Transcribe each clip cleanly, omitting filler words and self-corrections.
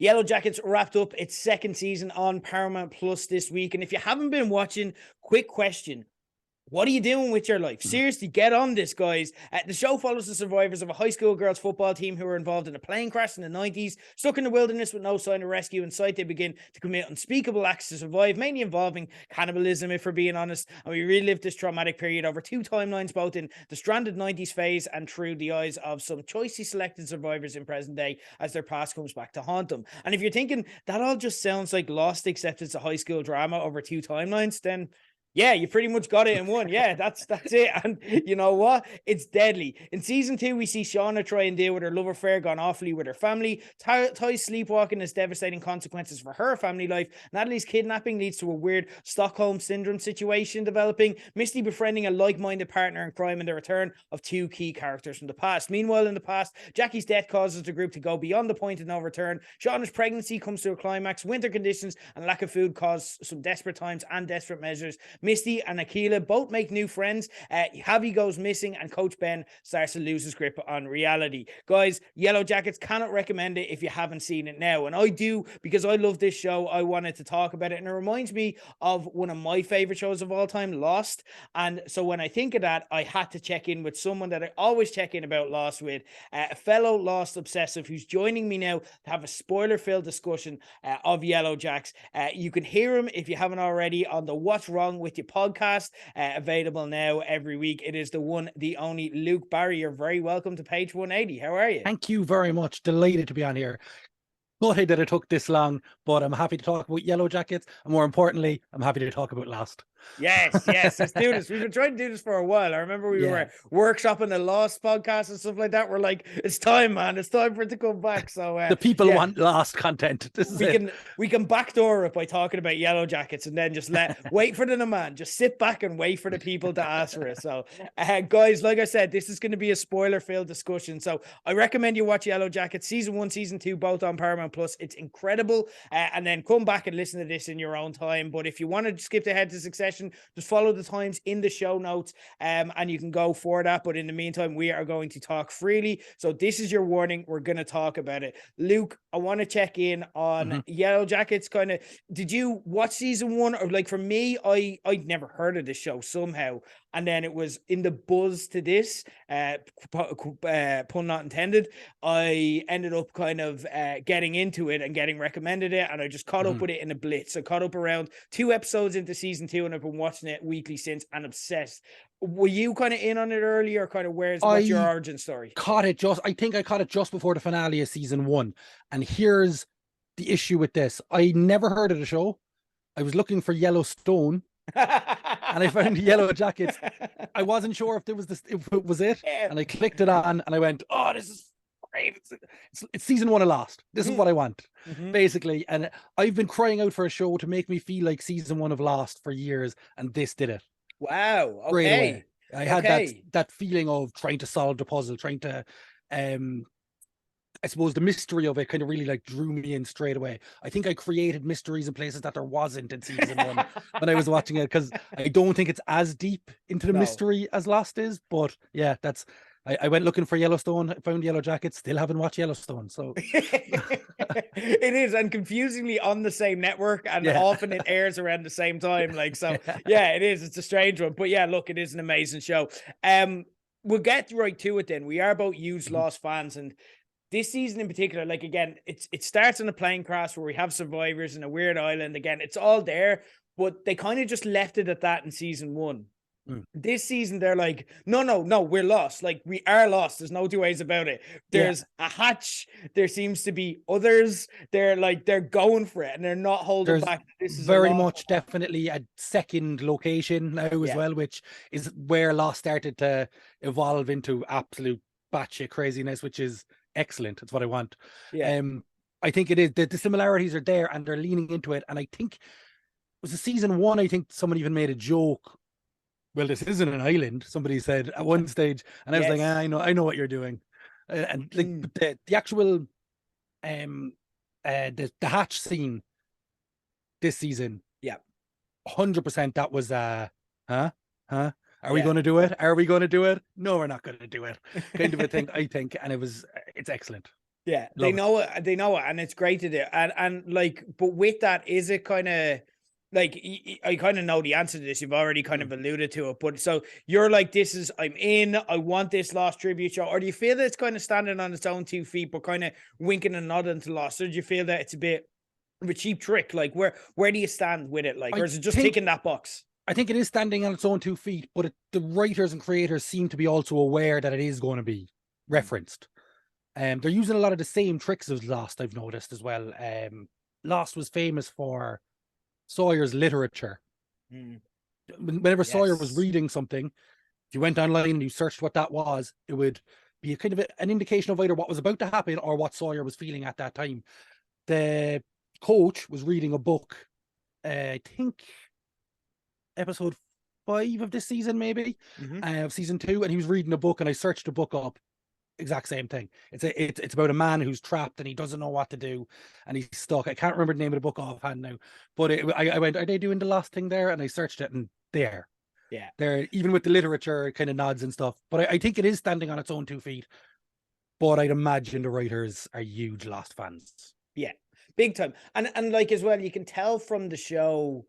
Yellowjackets wrapped up its second season on Paramount Plus this week. And if you haven't been watching, quick question. What are you doing with your life? Seriously, get on this, guys. The show follows the survivors of a high school girls football team who were involved in a plane crash in the 90s, stuck in the wilderness with no sign of rescue. In sight, they begin to commit unspeakable acts to survive, mainly involving cannibalism, if we're being honest. And we relived this traumatic period over two timelines, both in the stranded 90s phase and through the eyes of some choicely selected survivors in present day as their past comes back to haunt them. And if you're thinking that all just sounds like Lost, except it's a high school drama over two timelines, then yeah, you pretty much got it in one. Yeah, that's it. And you know what? It's deadly. In season 2, we see Shauna try and deal with her love affair gone awfully with her family. Ty's sleepwalking has devastating consequences for her family life. Natalie's kidnapping leads to a weird Stockholm syndrome situation developing. Misty befriending a like-minded partner in crime, and the return of two key characters from the past. Meanwhile, in the past, Jackie's death causes the group to go beyond the point of no return. Shauna's pregnancy comes to a climax. Winter conditions and lack of food cause some desperate times and desperate measures. Misty and Akila both make new friends. Javi goes missing, and Coach Ben starts to lose his grip on reality. Guys, Yellowjackets, cannot recommend it if you haven't seen it now. And I do, because I love this show. I wanted to talk about it. And it reminds me of one of my favorite shows of all time, Lost. And so when I think of that, I had to check in with someone that I always check in about Lost with, a fellow Lost obsessive who's joining me now to have a spoiler-filled discussion of Yellowjacks. You can hear him, if you haven't already, on the What's Wrong with You podcast, available now every week. It is the one, the only Luke Barry. You're very welcome to page 180. How are you? Thank you very much. Delighted to be on here. Gutted that it took this long, but I'm happy to talk about Yellowjackets, and more importantly, I'm happy to talk about Lost. Yes, let's do this. We've been trying to do this for a while. I remember we were workshopping the Lost podcast and stuff like that. We're like, it's time, man. It's time for it to come back. So the people want Lost content. We can backdoor it by talking about Yellowjackets, and then just wait for the demand. Just sit back and wait for the people to ask for it. So, guys, like I said, this is going to be a spoiler-filled discussion. So I recommend you watch Yellowjackets season 1, season 2, both on Paramount Plus. It's incredible. And then come back and listen to this in your own time. But if you want to skip ahead to Succession, just follow the times in the show notes, and you can go for that. But in the meantime, we are going to talk freely. So this is your warning. We're going to talk about it. Luke, I want to check in on Yellowjackets. Kind of, did you watch season 1? Or like for me, I'd never heard of this show somehow. And then it was in the buzz to this, pun not intended. I ended up kind of getting into it and getting recommended it. And I just caught up with it in a blitz. I caught up around 2 episodes into season 2, and I've been watching it weekly since and obsessed. Were you kind of in on it early, or kind of what's your origin story? I think I caught it just before the finale of season 1. And here's the issue with this. I never heard of the show. I was looking for Yellowstone. And I found Yellowjackets. I wasn't sure if it was it, and I clicked it on, and I went, "Oh, this is great! It's season 1 of Lost. This is what I want, basically." And I've been crying out for a show to make me feel like season 1 of Lost for years, and this did it. Wow! Okay. Right away. I had that feeling of trying to solve the puzzle, trying to I suppose the mystery of it kind of really like drew me in straight away. I think I created mysteries in places that there wasn't in season 1 when I was watching it, because I don't think it's as deep into the mystery as Lost is. But yeah, I went looking for Yellowstone, I found Yellowjackets, still haven't watched Yellowstone. So it is, and confusingly on the same network, and often it airs around the same time. Like, so yeah, it is. It's a strange one. But yeah, look, it is an amazing show. We'll get right to it then. We are both huge Lost fans, and this season in particular, like, again, it starts on a plane crash where we have survivors in a weird island. Again, it's all there, but they kind of just left it at that in season 1. This season, they're like, no, we're lost. Like, we are lost. There's no two ways about it. There's a hatch. There seems to be others. They're going for it, and they're not holding back. This is very much definitely a second location now as well, which is where Lost started to evolve into absolute batshit craziness, which is excellent. It's what I want. I think it is, the similarities are there, and they're leaning into it. And I think it was a season 1, I think someone even made a joke, well, this isn't an island, somebody said at one stage, and I was like, I know what you're doing. And like the actual the hatch scene this season, 100% that was are we going to do it? Are we going to do it? No, we're not going to do it. Kind of a thing, I think. And it's excellent. Yeah, they Love it. know it. They know it, and it's great to do. And like, but with that, is it kind of like I kind of know the answer to this. You've already kind of alluded to it, but so you're like, this is I'm in. I want this Lost tribute show, or do you feel that it's kind of standing on its own 2 feet, but kind of winking and nodding to Lost? Or do you feel that it's a bit of a cheap trick? Like, where do you stand with it? Like, or I is it just think ticking that box? I think it is standing on its own 2 feet, but the writers and creators seem to be also aware that it is going to be referenced. They're using a lot of the same tricks as Lost, I've noticed as well. Lost was famous for Sawyer's literature. Mm. Whenever Sawyer was Yes. reading something, if you went online and you searched what that was, it would be a kind of an indication of either what was about to happen or what Sawyer was feeling at that time. The coach was reading a book, I think episode 5 of this season, maybe, of season 2, and he was reading a book, and I searched the book up. Exact same thing. It's about a man who's trapped and he doesn't know what to do, and he's stuck. I can't remember the name of the book offhand now, but I went, are they doing the Lost thing there? And I searched it, and there, Yeah. there, even with the literature kind of nods and stuff. But I think it is standing on its own 2 feet. But I'd imagine the writers are huge Lost fans. Yeah, big time. And like as well, you can tell from the show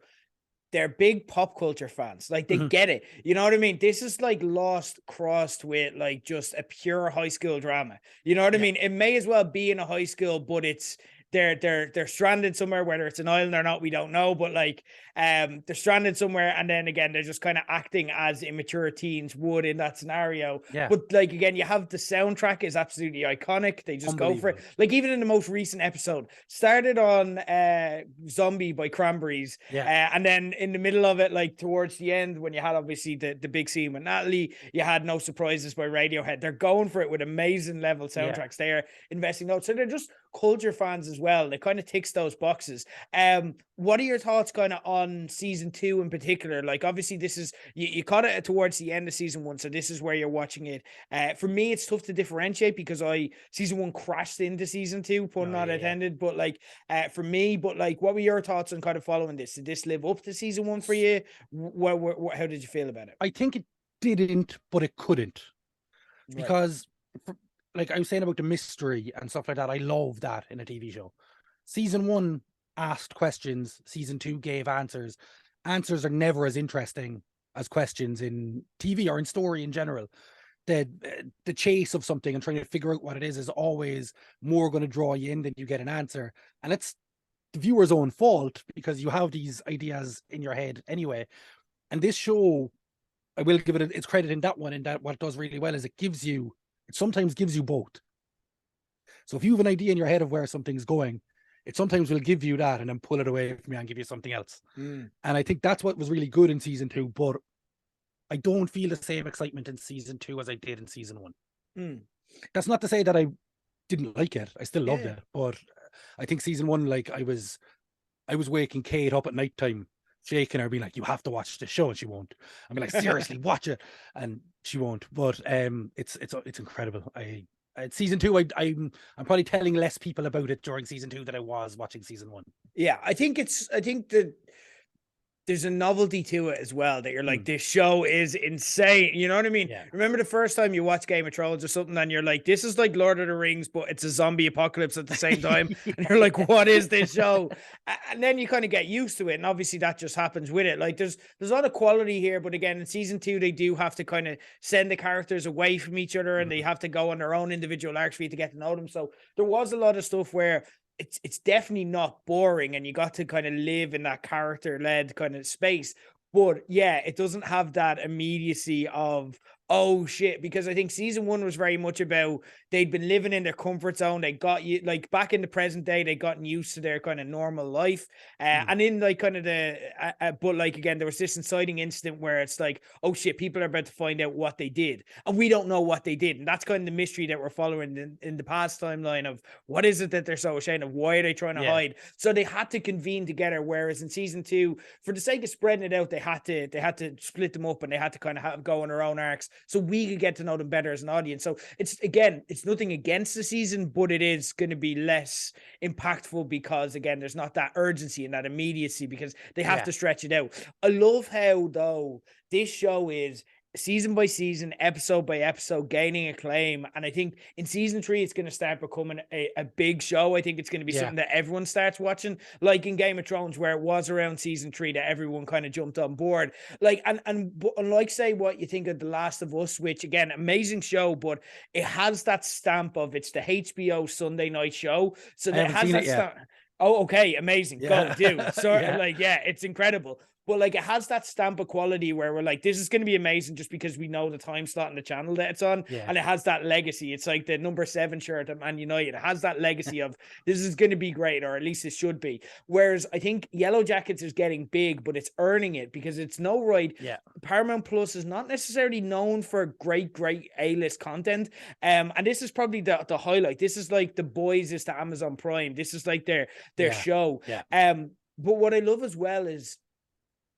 they're big pop culture fans. Like they get it. You know what I mean? This is like Lost crossed with like just a pure high school drama. You know what I Yeah. mean? It may as well be in a high school, but it's they're stranded somewhere, whether it's an island or not, we don't know. But like they're stranded somewhere, and then again, they're just kind of acting as immature teens would in that scenario. Yeah. But like again, you have the soundtrack is absolutely iconic. They just go for it. Unbelievable. Like even in the most recent episode, started on Zombie by Cranberries. Yeah. And then in the middle of it, like towards the end, when you had obviously the big scene with Natalie, you had No Surprises by Radiohead. They're going for it with amazing level soundtracks. Yeah. They're investing those. So they're just culture fans as well. They kind of ticks those boxes. What are your thoughts kind of on season 2 in particular? Like obviously this is you caught it towards the end of season 1, so this is where you're watching it. For me, it's tough to differentiate because season 1 crashed into season 2, pun not intended. But like for me, but like what were your thoughts on kind of following this? Did this live up to season 1 for you? How did you feel about it? I think it didn't, but it couldn't. Because like I was saying about the mystery and stuff like that, I love that in a TV show. Season 1 asked questions, season 2 gave answers. Answers are never as interesting as questions in TV or in story in general. The chase of something and trying to figure out what it is always more going to draw you in than you get an answer. And it's the viewer's own fault because you have these ideas in your head anyway. And this show, I will give it its credit in that one, in that what it does really well is it sometimes gives you both. So if you have an idea in your head of where something's going, it sometimes will give you that and then pull it away from you and give you something else. And I think that's what was really good in season 2, but I don't feel the same excitement in season 2 as I did in season 1. That's not to say that I didn't like it. I still loved it, but I think season 1, like I was waking Kate up at nighttime, shaking her, being like, "You have to watch the show," and she won't. I'd be like, "Seriously, watch it," and she won't. But it's incredible. Season 2, I'm probably telling less people about it during season 2 than I was watching season 1. Yeah, I think that there's a novelty to it as well, that you're like, this show is insane. You know what I mean? Yeah. Remember the first time you watch Game of Thrones or something and you're like, this is like Lord of the Rings, but it's a zombie apocalypse at the same time. And you're like, what is this show? And then you kind of get used to it. And obviously that just happens with it. Like there's a lot of quality here, but again, in season 2, they do have to kind of send the characters away from each other and they have to go on their own individual arcs for you to get to know them. So there was a lot of stuff where it's definitely not boring and you got to kind of live in that character-led kind of space. But yeah, it doesn't have that immediacy of, oh shit, because I think season 1 was very much about they'd been living in their comfort zone. They got you like back in the present day, they gotten used to their kind of normal life. And in like kind of but like again, there was this inciting incident where it's like, oh shit, people are about to find out what they did. And we don't know what they did. And that's kind of the mystery that we're following in the past timeline of what is it that they're so ashamed of? Why are they trying to hide? So they had to convene together. Whereas in season 2, for the sake of spreading it out, they had to split them up and they had to kind of go on their own arcs so we could get to know them better as an audience. So it's nothing against the season, but it is going to be less impactful because again, there's not that urgency and that immediacy because they have to stretch it out. I love how though this show is season by season, episode by episode, gaining acclaim. And I think in season 3, it's going to start becoming a big show. I think it's going to be something that everyone starts watching, like in Game of Thrones, where it was around season 3 that everyone kind of jumped on board. Like, and unlike, say, what you think of The Last of Us, which again, amazing show, but it has that stamp of it's the HBO Sunday night show. So that has that stamp. Oh, okay, amazing. Go do. So like, it's incredible. But like, it has that stamp of quality where we're like, this is going to be amazing just because we know the time slot and the channel that it's on. And it has that legacy. It's like the number 7 shirt at Man United. It has that legacy of this is going to be great, or at least it should be. Whereas I think Yellowjackets is getting big, but it's earning it because it's no right. Paramount Plus is not necessarily known for great A-list content. And this is probably the highlight. This is like The Boys is to Amazon Prime. This is like their show. But what I love as well is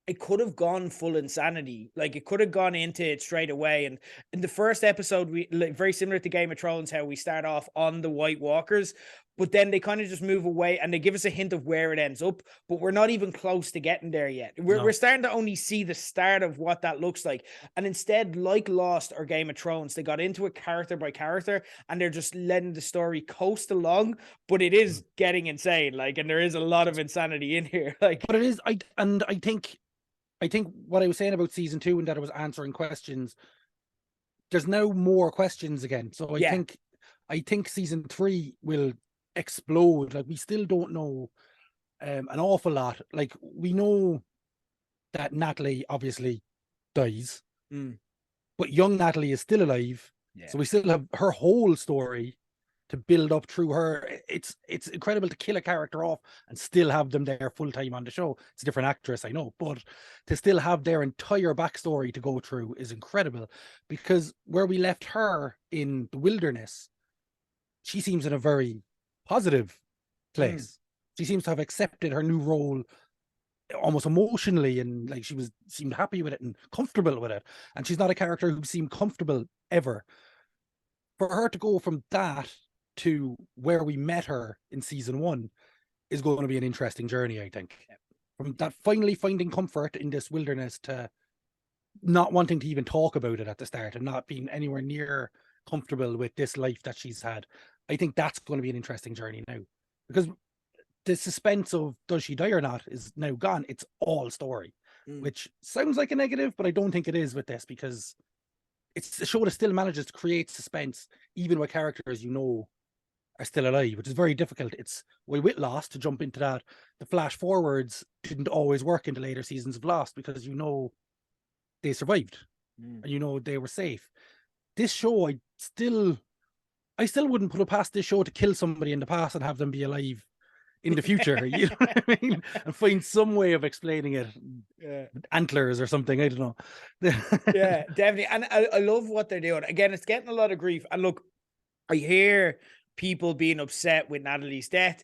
it could have gone full insanity. Like, it could have gone into it straight away. And in the first episode, we like, very similar to Game of Thrones, how we start off on the White Walkers, but then they kind of just move away and they give us a hint of where it ends up, but we're not even close to getting there yet. We're starting to only see the start of what that looks like. And instead, like Lost or Game of Thrones, they got into it character by character and they're just letting the story coast along, but it is getting insane. Like, and there is a lot of insanity in here. Like, but it is, I think what I was saying about season 2 and that it was answering questions, there's now more questions again. So I think season 3 will explode. Like, we still don't know an awful lot. Like, we know that Natalie obviously dies, but young Natalie is still alive. So we still have her whole story to build up through her. It's incredible to kill a character off and still have them there full time on the show. It's a different actress, I know, but to still have their entire backstory to go through is incredible, because where we left her in the wilderness, she seems in a very positive place. She seems to have accepted her new role almost emotionally, and like she seemed happy with it and comfortable with it. And she's not a character who seemed comfortable ever. For her to go from that to where we met her in season 1 is going to be an interesting journey, I think. From that finally finding comfort in this wilderness to not wanting to even talk about it at the start and not being anywhere near comfortable with this life that she's had. I think that's going to be an interesting journey now, because the suspense of does she die or not is now gone. It's all story, which sounds like a negative, but I don't think it is with this, because it's a show that still manages to create suspense, even with characters you know are still alive, which is very difficult. It's why with Lost, to jump into that, the flash forwards didn't always work in the later seasons of Lost, because you know they survived and you know they were safe. This show, I still wouldn't put it past this show to kill somebody in the past and have them be alive in the future. You know what I mean? And find some way of explaining it. Antlers or something, I don't know. Yeah, definitely. And I love what they're doing. Again, it's getting a lot of grief. And look, I hear people being upset with Natalie's death.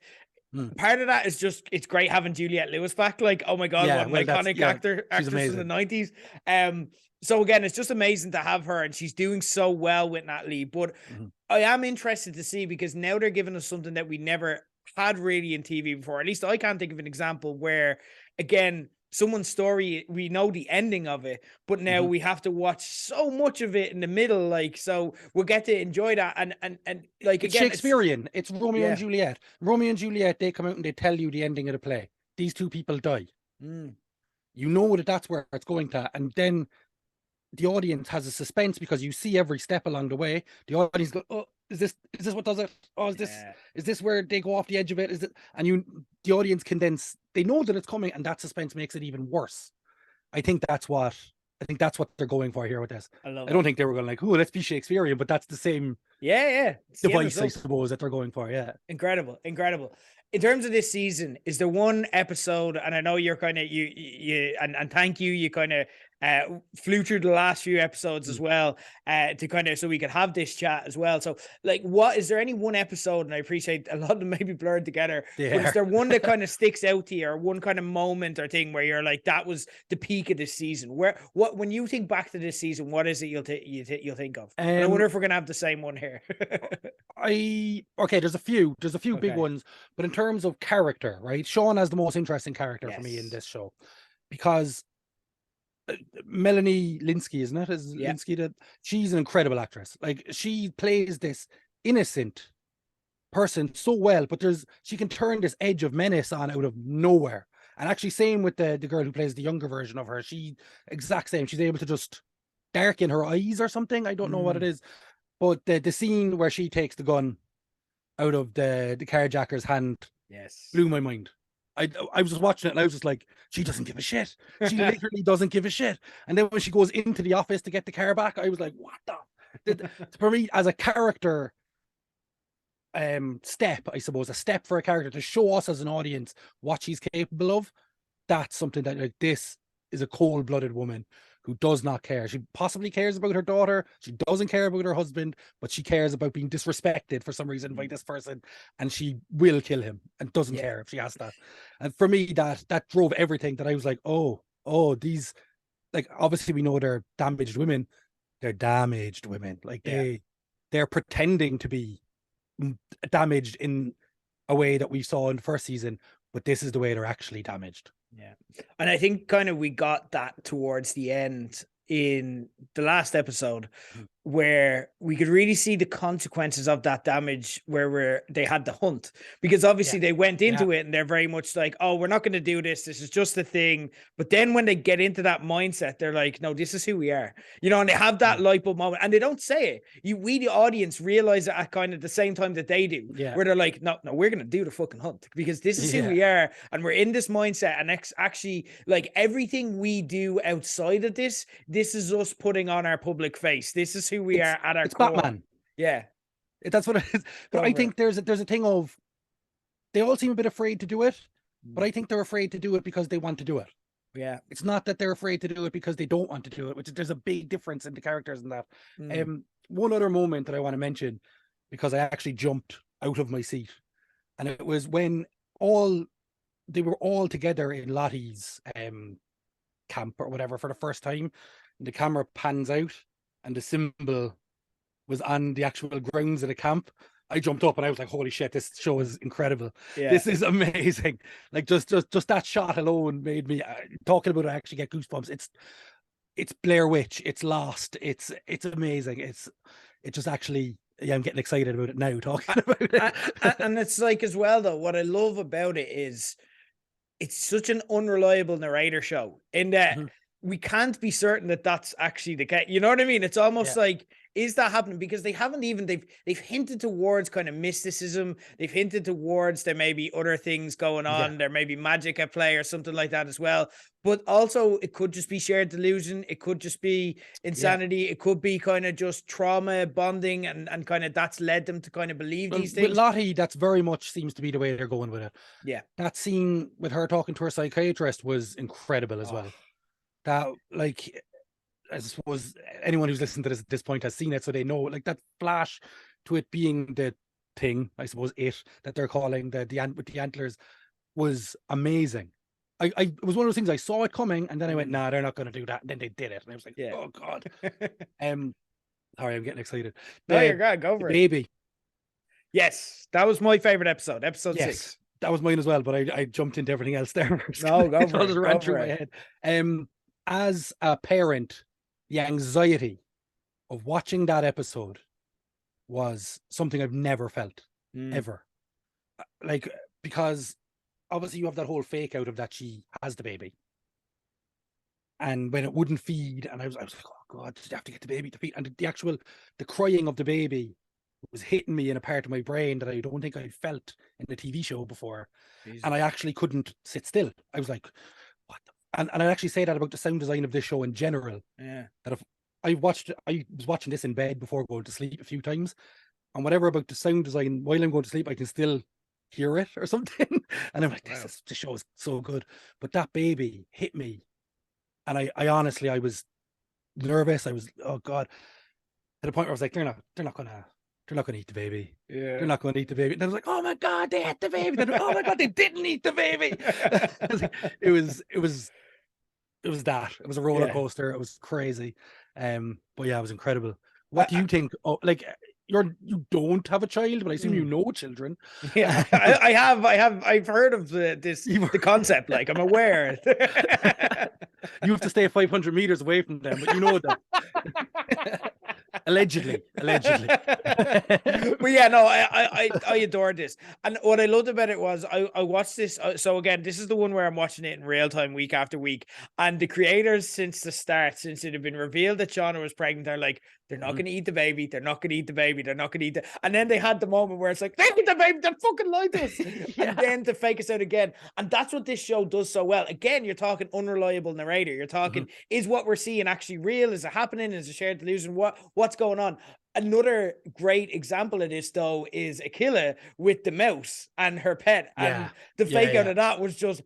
Part of that is just, it's great having Juliette Lewis back. Like, oh my God, what an iconic actress in the 90s. So again, it's just amazing to have her, and she's doing so well with Natalie. But I am interested to see, because now they're giving us something that we never had really in TV before. At least I can't think of an example where, again, someone's story, we know the ending of it, but now we have to watch so much of it in the middle. Like, so we'll get to enjoy that. And like, it's again, Shakespearean. It's Romeo and Juliet. Romeo and Juliet, they come out and they tell you the ending of the play. These two people die. You know that that's where it's going to. And then the audience has a suspense, because you see every step along the way. The audience go, oh, is this what does it? Oh, is this where they go off the edge of it? Is it? And the audience can then, they know that it's coming, and that suspense makes it even worse. I think that's what they're going for here with this. I don't think they were going like, oh, let's be Shakespearean, but that's the same device, I suppose, that they're going for. Yeah. Incredible. In terms of this season, is there one episode, and I know you're kind of, and thank you, you kind of flew through the last few episodes as well, to kind of, so we could have this chat as well. So like, what is there any one episode, and I appreciate a lot of them maybe blurred together, but is there one that kind of sticks out to you, or one kind of moment or thing where you're like, that was the peak of this season? When you think back to this season, what is it you'll think of? And I wonder if we're gonna have the same one here. There's a few big ones, but in terms of character, right, Sean has the most interesting character for me in this show, because Melanie Linsky, isn't it? Is Yeah. Linsky that? She's an incredible actress. Like, she plays this innocent person so well, but she can turn this edge of menace on out of nowhere. And actually, same with the girl who plays the younger version of her. She exact same. She's able to just darken her eyes or something. I don't know what it is, but the scene where she takes the gun out of the carjacker's hand Yes. blew my mind. I was just watching it and I was just like, she doesn't give a shit. She literally doesn't give a shit. And then when she goes into the office to get the car back, I was like, what the? For me, as a character step, I suppose, a step for a character to show us as an audience what she's capable of, that's something that, like, this is a cold-blooded woman who does not care. She possibly cares about her daughter. She doesn't care about her husband, but she cares about being disrespected for some reason by this person, and she will kill him and doesn't care if she has that. And for me, that drove everything. That I was like, oh, these, like, obviously we know they're damaged women. They're damaged women. Like, they're pretending to be damaged in a way that we saw in the first season, but this is the way they're actually damaged. Yeah. And I think kind of we got that towards the end in the last episode, where we could really see the consequences of that damage, where they had the hunt, because obviously they went into it and they're very much like, oh, we're not going to do this. This is just a thing. But then when they get into that mindset, they're like, no, this is who we are, and they have that light bulb moment, and they don't say it. We, the audience, realize it at kind of the same time that they do, where they're like, no, we're going to do the fucking hunt because this is who we are. And we're in this mindset. And actually, like, everything we do outside of this is us putting on our public face. This is who we are at our core. Batman. Yeah. That's what it is. But I think there's a thing of, they all seem a bit afraid to do it, but I think they're afraid to do it because they want to do it. Yeah. It's not that they're afraid to do it because they don't want to do it, which there's a big difference in the characters in that. One other moment that I want to mention, because I actually jumped out of my seat, and it was when they were all together in Lottie's camp or whatever for the first time, and the camera pans out and the symbol was on the actual grounds of the camp. I jumped up and I was like, holy shit, this show is incredible. This is amazing. Like, just that shot alone made me, talking about it, I actually get goosebumps. It's Blair Witch, it's Lost, it's amazing. It just actually, I'm getting excited about it now, talking about it. And it's like, as well though, what I love about it is it's such an unreliable narrator show, in that we can't be certain that that's actually the case. You know what I mean? It's almost like, is that happening? Because they haven't even, they've hinted towards kind of mysticism. They've hinted towards there may be other things going on. There may be magic at play or something like that as well. But also, it could just be shared delusion. It could just be insanity. It could be kind of just trauma bonding, and kind of that's led them to kind of believe these things. With Lottie, that's very much seems to be the way they're going with it. Yeah. That scene with her talking to her psychiatrist was incredible as well. That, like, I suppose anyone who's listened to this at this point has seen it, so they know, like, that flash to it being the thing, I suppose, that they're calling the with the antlers, was amazing. It was one of those things, I saw it coming, and then I went, nah, they're not going to do that. And then they did it, and I was like, oh god. Sorry, I'm getting excited. No, you're good. Go for it. Baby. Yes, that was my favorite episode 6. That was mine as well, but I jumped into everything else there. No, go for it. Ran through my head. As a parent, the anxiety of watching that episode was something I've never felt, ever. Like, because obviously you have that whole fake out of that she has the baby. And when it wouldn't feed, and I was like, oh God, you have to get the baby to feed. And the crying of the baby was hitting me in a part of my brain that I don't think I felt in a TV show before. Jesus. And I actually couldn't sit still. I was like, what the? And I actually say that about the sound design of this show in general. Yeah. That if I was watching this in bed before going to sleep a few times, and whatever about the sound design while I'm going to sleep, I can still hear it or something. And I'm like, this show is so good. But that baby hit me. And I honestly, I was nervous. I was, oh God, to the point where I was like, they're not gonna eat the baby. Yeah. They're not going to eat the baby. And I was like, oh my God, they ate the baby. Then, oh my God, they didn't eat the baby. It was that. It was a roller coaster. It was crazy. But yeah, it was incredible. What do you think? Oh, like, you don't have a child, but I assume you know children. Yeah, I've heard of the concept. Like, I'm aware. You have to stay 500 meters away from them, but you know that. Allegedly. But yeah, no, I adored this, and what I loved about it was I watched this. So again, this is the one where I'm watching it in real time, week after week, and the creators since the start, since it had been revealed that Shauna was pregnant, they're like, they're not going to eat the baby, they're not going to eat the baby, they're not going to eat the, and then they had the moment where it's like, they eat the baby, they fucking lied to us, and then to fake us out again, and that's what this show does so well. Again, you're talking unreliable narrator, you're talking, is what we're seeing actually real? Is it happening? Is it shared delusion? What's going on? Another great example of this, though, is Aquila with the mouse and her pet. And the fake out of that was just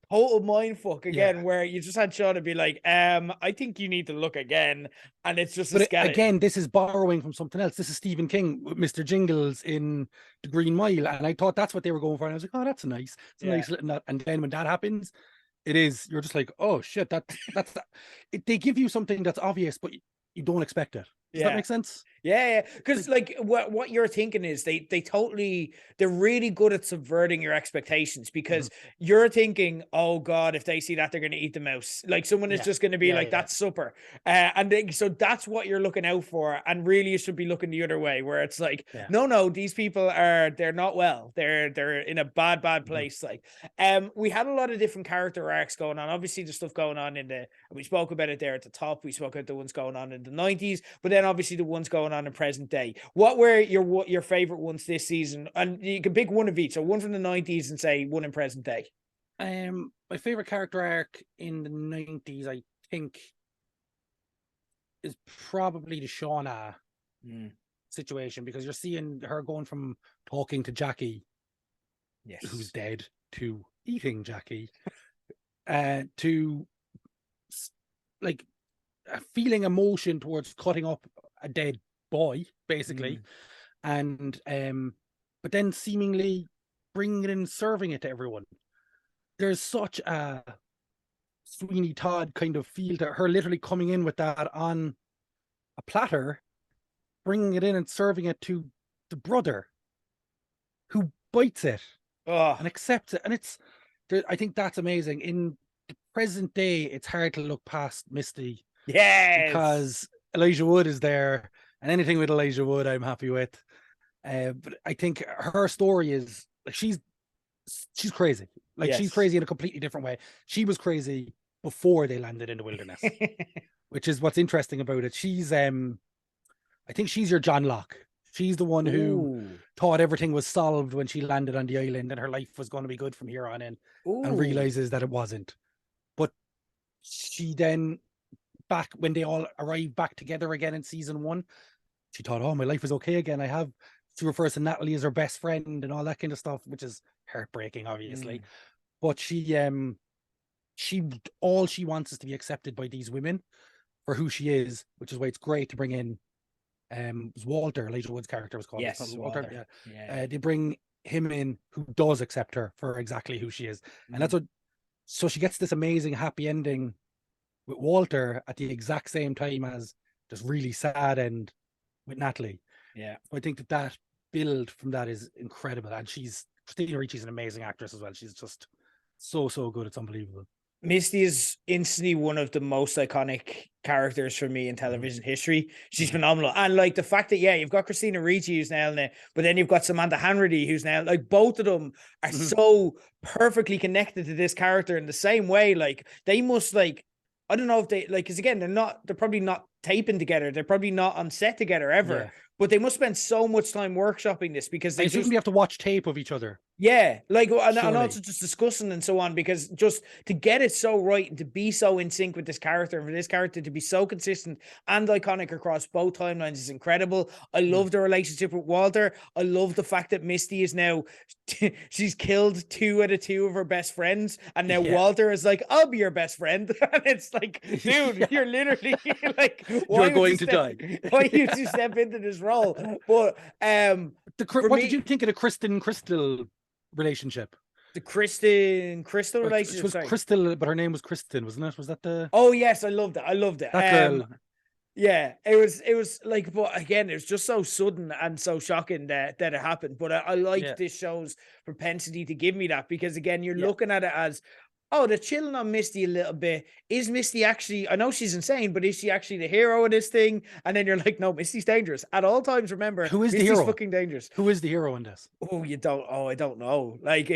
total mindfuck again, where you just had Shauna be like, I think you need to look again. And it's just a skeleton. Again, this is borrowing from something else. This is Stephen King with Mr. Jingles in The Green Mile. And I thought that's what they were going for. And I was like, oh, that's nice. It's a nice little nut. And then when that happens, you're just like, oh shit, that's they give you something that's obvious, but you don't expect it. Does that make sense? Yeah. Because like what you're thinking is they're really good at subverting your expectations, because you're thinking, oh God, if they see that, they're going to eat the mouse. Like someone is just going to be like, that's supper. So that's what you're looking out for. And really you should be looking the other way, where it's like, no, these people they're not well. They're in a bad place. Like, we had a lot of different character arcs going on. Obviously the stuff going on we spoke about it there at the top. We spoke about the ones going on in the 90s, but then obviously the ones going on in present day. What were your favorite ones this season? And you can pick one of each. So one from the 90s and say one in present day. My favorite character arc in the 90s, I think, is probably the Shauna situation, because you're seeing her going from talking to Jackie, who's dead, to eating Jackie, to like feeling emotion towards cutting up a dead boy, basically, and but then seemingly bringing it in, serving it to everyone. There's such a Sweeney Todd kind of feel to her, literally coming in with that on a platter, bringing it in and serving it to the brother, who bites it and accepts it. And I think that's amazing. In the present day, it's hard to look past Misty, because Elijah Wood is there, and anything with Elijah Wood I'm happy with. But I think her story is like, she's crazy. Like, she's crazy in a completely different way. She was crazy before they landed in the wilderness, which is what's interesting about it. She's I think she's your John Locke. She's the one who thought everything was solved when she landed on the island and her life was going to be good from here on in, and realizes that it wasn't. But she then, back when they all arrived back together again in season 1, she thought, oh, my life is okay again. She refers to Natalie as her best friend and all that kind of stuff, which is heartbreaking, obviously. But all she wants is to be accepted by these women for who she is, which is why it's great to bring in Walter, Elijah Wood's character was called. Yes, Walter. They bring him in, who does accept her for exactly who she is. And that's what, so she gets this amazing happy ending with Walter at the exact same time as this really sad end with Natalie. I think that build from that is incredible. And Christina Ricci's an amazing actress as well. She's just so good. It's unbelievable. Misty is instantly one of the most iconic characters for me in television history. She's phenomenal. And like the fact that, you've got Christina Ricci who's now in it, but then you've got Samantha Hanratty who's now, like, both of them are so perfectly connected to this character in the same way. Like, they must, like, I don't know if they, like, because again, they're probably not taping together. They're probably not on set together ever, but they must spend so much time workshopping this, because they just have to watch tape of each other. Like, and also just discussing and so on, because just to get it so right and to be so in sync with this character, and for this character to be so consistent and iconic across both timelines is incredible. I love the relationship with Walter. I love the fact that Misty is now, she's killed 2 out of 2 of her best friends, and now Walter is like, I'll be your best friend. And it's like, dude, you're literally like, you're going to die. Why did you step into this role? But what did you think of the Kristen Crystal relationship? The Kristen Crystal relationship. It was Crystal, but her name was Kristen, wasn't it? Was that the? Oh yes, I loved it. That girl. Yeah, it was like, but again, it was just so sudden and so shocking that it happened. But I like this show's propensity to give me that, because again, you're looking at it as, oh, they're chilling on Misty a little bit. Is Misty actually, I know she's insane, but is she actually the hero of this thing? And then you're like, no, Misty's dangerous. At all times, remember, Who is the Misty's hero? fucking dangerous. Who is the hero in this? Oh, I don't know. Like,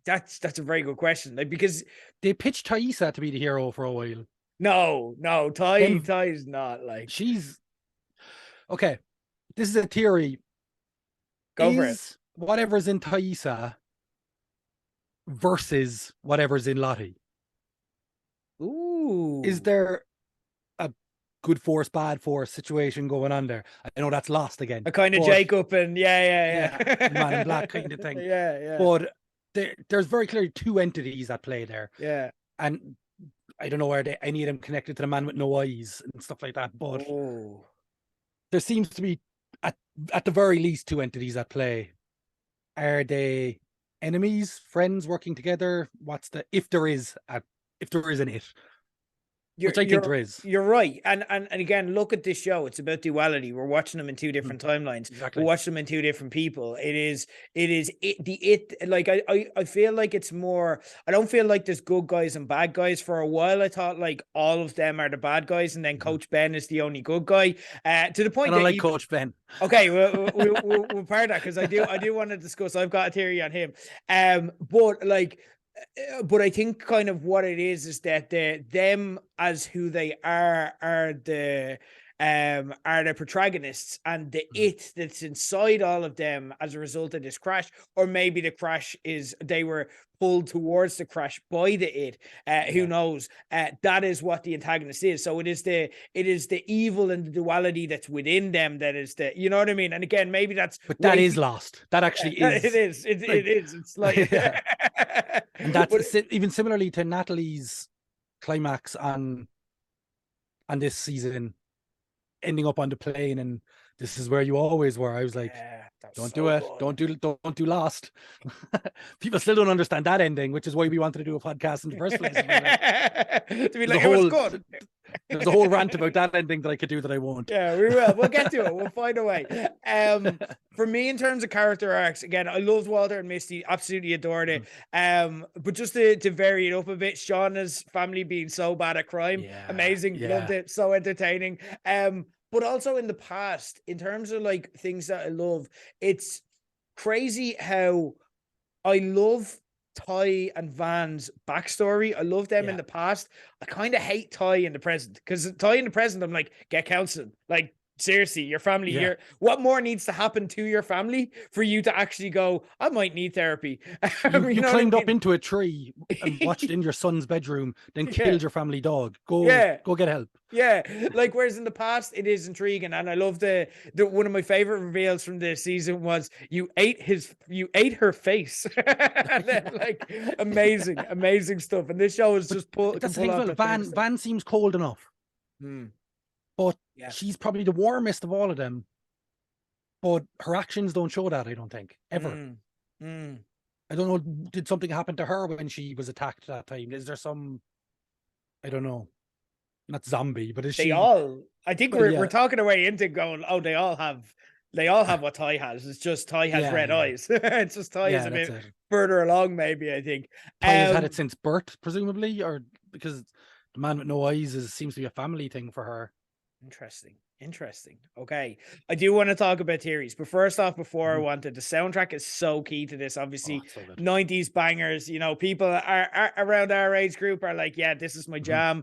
that's a very good question. Like, because They pitched Thaisa to be the hero for a while. no, Ty's not like, She's okay. This is a theory. go for it. Is whatever's in Thaisa versus whatever's in Lottie? Ooh. Is there a good force, bad force situation going on there? I know that's lost again. A kind of Jacob and yeah, Man in Black kind of thing. Yeah. But there's very clearly two entities at play there. Yeah. And I don't know where any of them connected to the man with no eyes and stuff like that. But there seems to be at the very least two entities at play. Are they enemies, friends working together? What's the if there is an it? Which I think there is. You're right. And again, look at this show. It's about duality. We're watching them in two different timelines. Exactly. We're watching them in two different people. Like I feel like it's more, I don't feel like there's good guys and bad guys. For a while I thought like all of them are the bad guys and then Coach Ben is the only good guy. To the point that I like Coach Ben. Okay, we'll part that because I do want to discuss. I've got a theory on him. But I think kind of what it is that them as who they are the protagonists, and the it that's inside all of them as a result of this crash, or maybe the crash is they were pulled towards the crash by the it. Who knows? That is what the antagonist is. So it is the evil and the duality that's within them that is the, you know what I mean? And again, maybe that's, but that is lost. That actually is. It is. It is. It's like, and that's even similarly to Natalie's climax on this season, ending up on the plane, and this is where you always were. I was like, don't do it. Good. Don't do Lost. People still don't understand that ending, which is why we wanted to do a podcast in the first place. To be like, it was good. There's a whole rant about that ending that I could do that I won't. Yeah, we will. We'll get to it. We'll find a way. For me, in terms of character arcs, again, I loved Walter and Misty. Absolutely adored it. But just to vary it up a bit, Shauna's family being so bad at crime, amazing. Loved it. So entertaining. But also in the past, in terms of like things that I love, it's crazy how I love Ty and Van's backstory. I love them in the past. I kind of hate Ty in the present, because Ty in the present, I'm like, get counseling. Like, seriously, your family here. What more needs to happen to your family for you to actually go, I might need therapy? You climbed up into a tree and watched in your son's bedroom, then killed your family dog. Go get help. Yeah, like, whereas in the past it is intriguing, and I love the one of my favorite reveals from this season was you ate her face. And then, like, amazing stuff. And this show is just that's the thing. Van seems cold enough. But she's probably the warmest of all of them. But her actions don't show that, I don't think, ever. I don't know, did something happen to her when she was attacked that time? Is there some, I don't know, not zombie, but is I think we're talking away into going, oh, they all have what Ty has. It's just Ty has red eyes. It's just Ty is a bit further along, maybe, I think. Ty has had it since birth, presumably, or because the man with no eyes seems to be a family thing for her. Interesting. Okay. I do want to talk about theories, but first off, before I wanted, the soundtrack is so key to this. Obviously, so 90s bangers, you know, people are around our age group are like, yeah, this is my jam.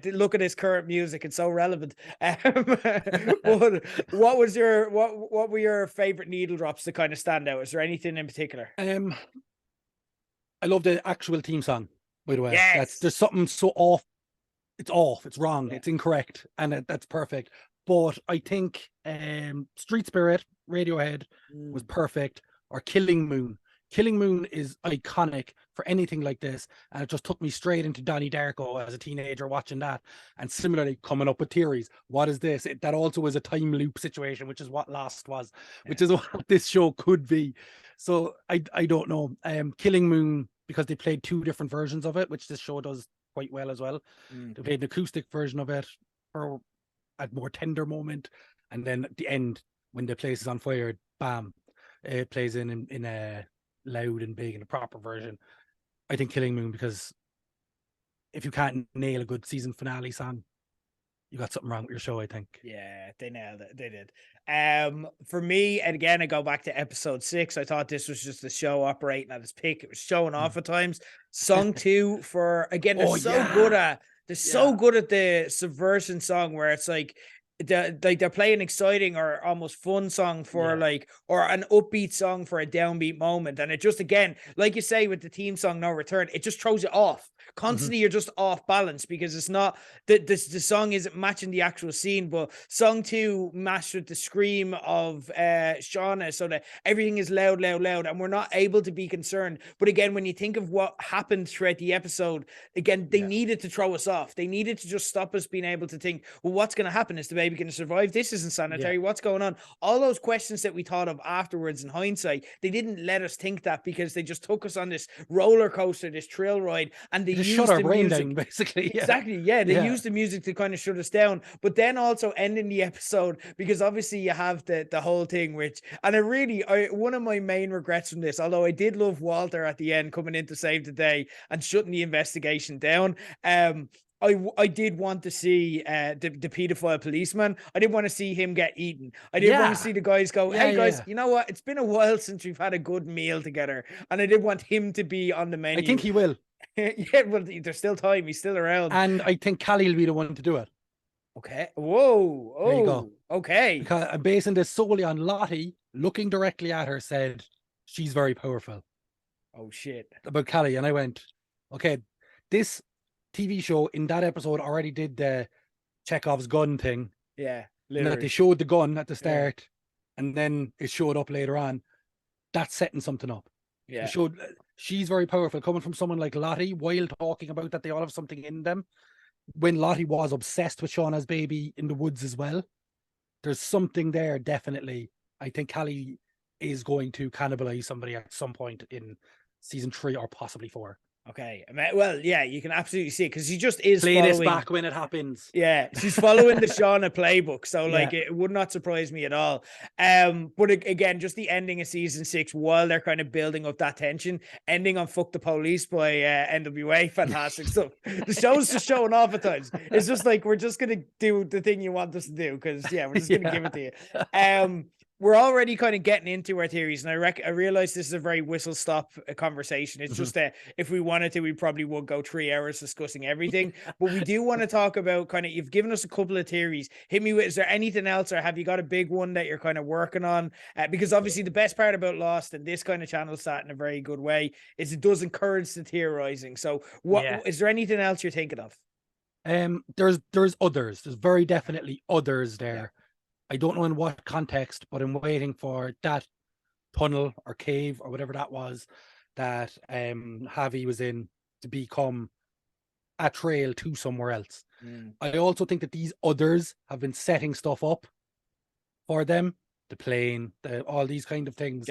Look at this current music. It's so relevant. But what were your favorite needle drops to kind of stand out? Is there anything in particular? I love the actual theme song, by the way. Yes. There's something so off. It's off, it's wrong, it's incorrect, and that's perfect. But I think Street Spirit, Radiohead was perfect, or Killing Moon. Killing Moon is iconic for anything like this, and it just took me straight into Donnie Darko as a teenager watching that. And similarly, coming up with theories. What is this? That also is a time loop situation, which is what Lost was, which is what this show could be. So I don't know. Killing Moon, because they played two different versions of it, which this show does quite well as well. They played an acoustic version of it for a more tender moment, and then at the end, when the place is on fire, bam, it plays in a loud and big and a proper version. I think Killing Moon, because if you can't nail a good season finale song, you got something wrong with your show, I think. Yeah, they nailed it. They did. For me, and again, I go back to episode 6. I thought this was just the show operating at its peak. It was showing off at times. Song 2 for again, Oh, they're so good at the subversion song where it's like they're playing exciting or almost fun song for like, or an upbeat song for a downbeat moment. And it just, again, like you say with the theme song No Return, it just throws it off. Constantly you're just off balance because it's not the song isn't matching the actual scene, but song 2 matched with the scream of Shauna, so that everything is loud, and we're not able to be concerned. But again, when you think of what happened throughout the episode, again, they needed to throw us off. They needed to just stop us being able to think, well, what's going to happen? Is the baby going to survive? This isn't sanitary. What's going on? All those questions that we thought of afterwards in hindsight, they didn't let us think that because they just took us on this roller coaster, this thrill ride, and they just used shut our the brain music down, basically. Exactly. Yeah, they used the music to kind of shut us down, but then also ending the episode, because obviously you have the whole thing, which, and one of my main regrets from this, although I did love Walter at the end coming in to save the day and shutting the investigation down. I did want to see the pedophile policeman. I didn't want to see him get eaten. I did want to see the guys go, hey guys, you know what? It's been a while since we've had a good meal together. And I did want him to be on the menu. I think he will. Yeah, well, there's still time. He's still around. And I think Callie will be the one to do it. Okay. Whoa. Oh, there you go. Okay. Because I'm basing this solely on Lottie looking directly at her said, she's very powerful. Oh, shit. About Callie. And I went, okay, this TV show in that episode already did the Chekhov's gun thing. Yeah. Literally. That they showed the gun at the start and then it showed up later on. That's setting something up. Yeah. It showed she's very powerful coming from someone like Lottie while talking about that they all have something in them. When Lottie was obsessed with Shauna's baby in the woods as well. There's something there, definitely. I think Callie is going to cannibalize somebody at some point in season 3 or possibly 4. Okay. Well, yeah, you can absolutely see it because she just is play this back when it happens. Yeah, she's following the Shauna playbook, so like it would not surprise me at all. But again, just the ending of season 6, while they're kind of building up that tension, ending on "Fuck the Police" by NWA, fantastic stuff. The show's just showing off at times. It's just like we're just gonna do the thing you want us to do because we're just gonna give it to you. We're already kind of getting into our theories, and I realize this is a very whistle-stop conversation. It's just that if we wanted to, we probably would go 3 hours discussing everything. But we do want to talk about kind of, you've given us a couple of theories. Hit me with, is there anything else, or have you got a big one that you're kind of working on? Because obviously the best part about Lost, and this kind of channels that in a very good way, is it does encourage the theorizing. So is there anything else you're thinking of? There's others. There's very definitely others there. Yeah. I don't know in what context, but I'm waiting for that tunnel or cave or whatever that was that Javi was in to become a trail to somewhere else. I also think that these others have been setting stuff up for them, the plane, all these kind of things.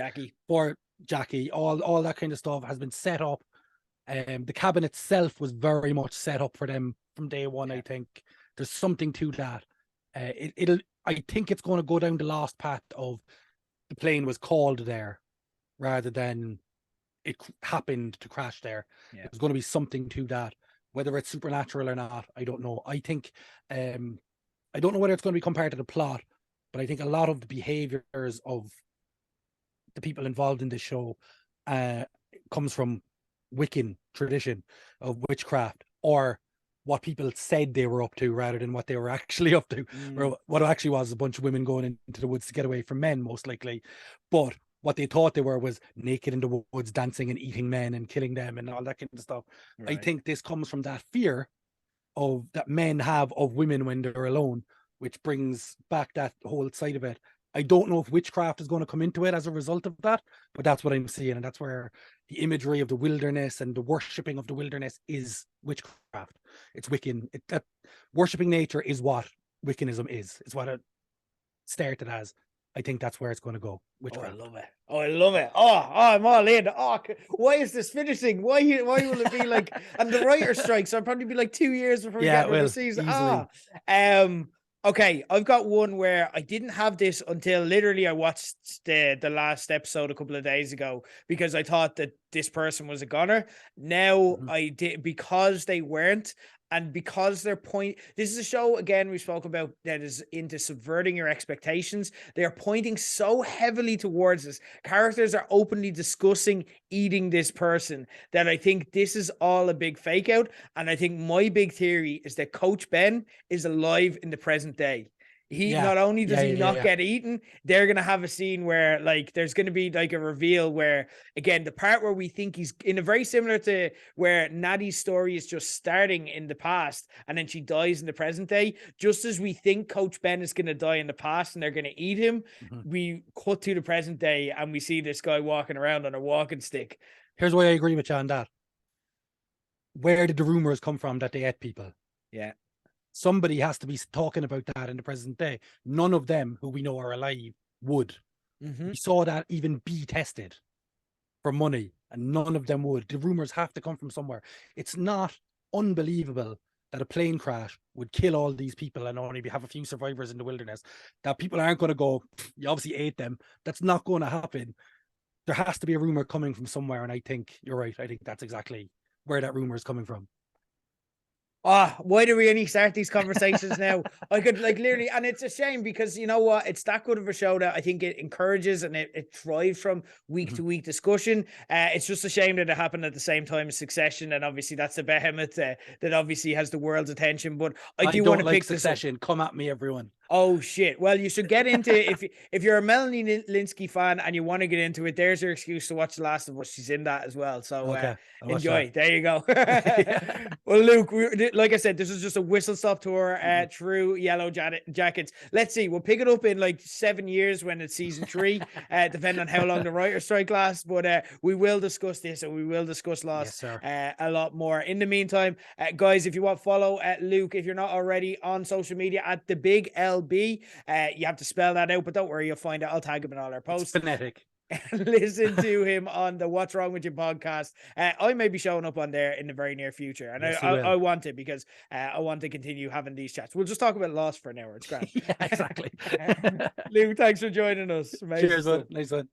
For Jackie, all that kind of stuff has been set up. The cabin itself was very much set up for them from day one. I think there's something to that. I think it's going to go down the last path of the plane was called there rather than it happened to crash there. There's going to be something to that. Whether it's supernatural or not, I don't know. I think, I don't know whether it's going to become part of the plot, but I think a lot of the behaviors of the people involved in this show comes from Wiccan tradition of witchcraft, or what people said they were up to rather than what they were actually up to, or what it actually was a bunch of women going into the woods to get away from men, most likely. But what they thought they were was naked in the woods, dancing and eating men and killing them and all that kind of stuff. Right. I think this comes from that fear that men have of women when they're alone, which brings back that whole side of it. I don't know if witchcraft is going to come into it as a result of that, but that's what I'm seeing. And that's where the imagery of the wilderness and the worshipping of the wilderness is witchcraft. It's Wiccan. That worshipping nature is what Wiccanism is. It's what it started as. I think that's where it's going to go. Witchcraft. Oh, I love it. Oh, I love it. Oh, I'm all in. Oh, why is this finishing? Why will it be like, and the writer strikes, so I'll probably be like 2 years before we get to the season. Okay, I've got one where I didn't have this until literally I watched the last episode a couple of days ago, because I thought that this person was a goner. Now Mhm. I did, because they weren't. And because their point, this is a show, again, we spoke about, that is into subverting your expectations. They are pointing so heavily towards this. Characters are openly discussing eating this person, that I think this is all a big fake out. And I think my big theory is that Coach Ben is alive in the present day. He Yeah. not only does he not Yeah. get eaten, they're gonna have a scene where, like, there's gonna be like a reveal where, again, the part where we think he's in a very similar to where Natty's story is just starting in the past and then she dies in the present day. Just as we think Coach Ben is gonna die in the past and they're gonna eat him, Mhm. we cut to the present day and we see this guy walking around on a walking stick. Here's why I agree with you on that. Where did the rumors come from that they ate people? Yeah. Somebody has to be talking about that in the present day. None of them who we know are alive would. Mm-hmm. We saw that even be tested for money, and none of them would. The rumors have to come from somewhere. It's not unbelievable that a plane crash would kill all these people and only have a few survivors in the wilderness. That people aren't going to go, you obviously ate them. That's not going to happen. There has to be a rumor coming from somewhere, and I think you're right. I think that's exactly where that rumor is coming from. Why do we only start these conversations now? I could, like, literally, and it's a shame because, you know what, it's that good of a show that I think it encourages and it thrives from week to week discussion. It's just a shame that it happened at the same time as Succession, and obviously that's a behemoth that obviously has the world's attention. But I do want to like pick Succession. Come at me, everyone. Oh shit! Well, you should get into if you're a Melanie Linsky fan and you want to get into it. There's your excuse to watch The Last of Us. She's in that as well, so Okay, enjoy. There you go. Well, Luke, like I said, this is just a whistle stop tour through Yellow Jackets. Let's see, we'll pick it up in like 7 years when it's season 3, depending on how long the writer strike lasts. But we will discuss this and we will discuss Lost a lot more. In the meantime, guys, if you want to follow Luke, if you're not already, on social media at the Big LB. You have to spell that out, but don't worry, you'll find it. I'll tag him in all our posts. It's phonetic. Listen to him on the What's Wrong With You podcast. I may be showing up on there in the very near future, and yes, I want it because I want to continue having these chats. We'll just talk about Lost for an hour. It's great. Yeah, exactly. Luke, thanks for joining us. Cheers, man. Nice one.